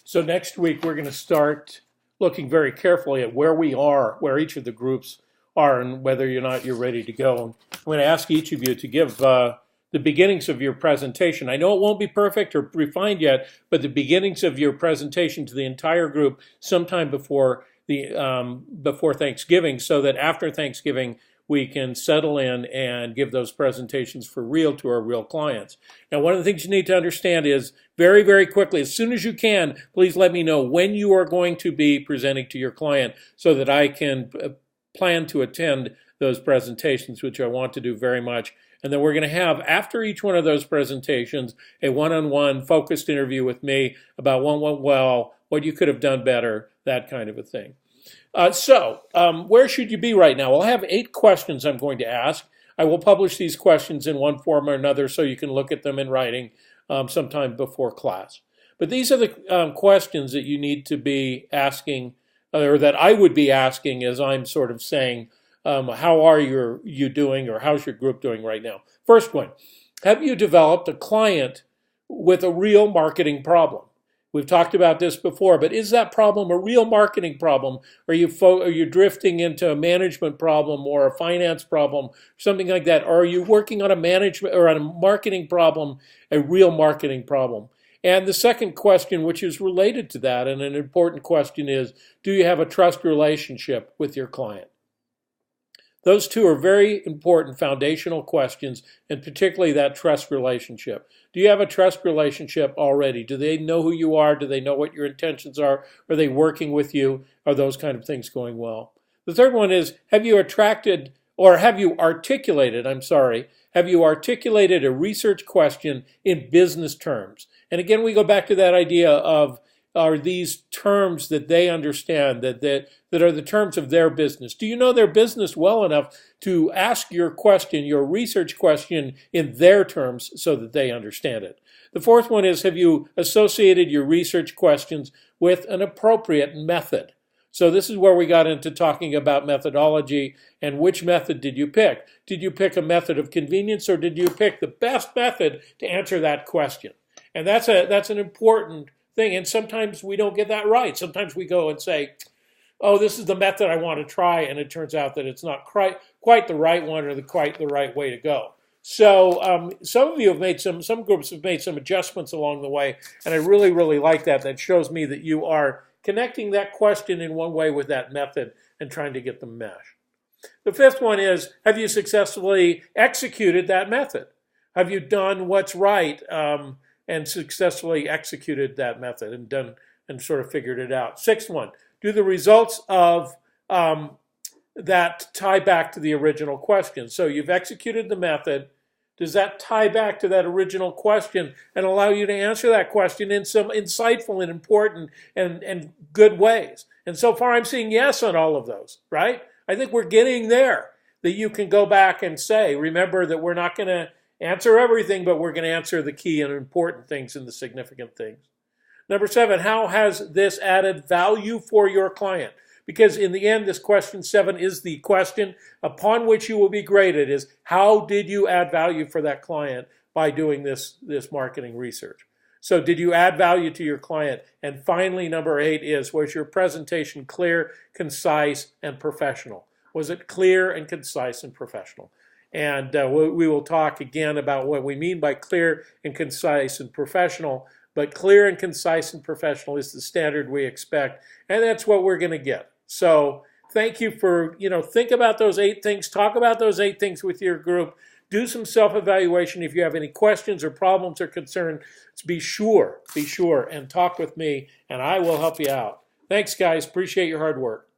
So next week, we're going to start looking very carefully at where we are, where each of the groups are, and whether or not you're ready to go. I'm going to ask each of you to give the beginnings of your presentation. I know it won't be perfect or refined yet, but the beginnings of your presentation to the entire group sometime before Thanksgiving, so that after Thanksgiving, we can settle in and give those presentations for real to our real clients. Now, one of the things you need to understand is very, very quickly, as soon as you can, please let me know when you are going to be presenting to your client so that I can plan to attend those presentations, which I want to do very much. And then we're going to have, after each one of those presentations, a one-on-one focused interview with me about what went well, what you could have done better, that kind of a thing. Where should you be right now? Well, I have 8 questions I'm going to ask. I will publish these questions in one form or another so you can look at them in writing sometime before class. But these are the questions that you need to be asking, or that I would be asking as I'm sort of saying, how are you doing, or how's your group doing right now? First one, have you developed a client with a real marketing problem? We've talked about this before, but is that problem a real marketing problem? Are you drifting into a management problem or a finance problem, something like that? Or are you working on a management or on a marketing problem, a real marketing problem? And the second question, which is related to that and an important question, is, do you have a trust relationship with your client? Those two are very important foundational questions, and particularly that trust relationship. Do you have a trust relationship already? Do they know who you are? Do they know what your intentions are? Are they working with you? Are those kind of things going well? The third one is, have you articulated a research question in business terms? And again, we go back to that idea of, are these terms that they understand, that are the terms of their business? Do you know their business well enough to ask your question, your research question, in their terms so that they understand it? The fourth one is, have you associated your research questions with an appropriate method? So this is where we got into talking about methodology and which method did you pick? Did you pick a method of convenience, or did you pick the best method to answer that question? And that's an important thing, and sometimes we don't get that right. Sometimes we go and say, oh, this is the method I want to try, and it turns out that it's not quite the right one, or quite the right way to go. So some of you have made some groups have made some adjustments along the way, and I really, really like that. That shows me that you are connecting that question in one way with that method and trying to get them meshed. The fifth one is, have you successfully executed that method? Have you done what's right and successfully executed that method and sort of figured it out? Sixth one, do the results of that tie back to the original question? So you've executed the method. Does that tie back to that original question and allow you to answer that question in some insightful and important and good ways? And so far I'm seeing yes on all of those, right? I think we're getting there, that you can go back and say, remember that we're not going to answer everything, but we're going to answer the key and important things and the significant things. Number 7, how has this added value for your client? Because in the end, this question 7 is the question upon which you will be graded, is how did you add value for that client by doing this marketing research? So did you add value to your client? And finally, number 8 is, was your presentation clear, concise, and professional? Was it clear and concise and professional? And we will talk again about what we mean by clear and concise and professional. But clear and concise and professional is the standard we expect, and that's what we're going to get. So thank you for, think about those 8 things. Talk about those 8 things with your group. Do some self-evaluation. If you have any questions or problems or concerns, be sure and talk with me, and I will help you out. Thanks, guys. Appreciate your hard work.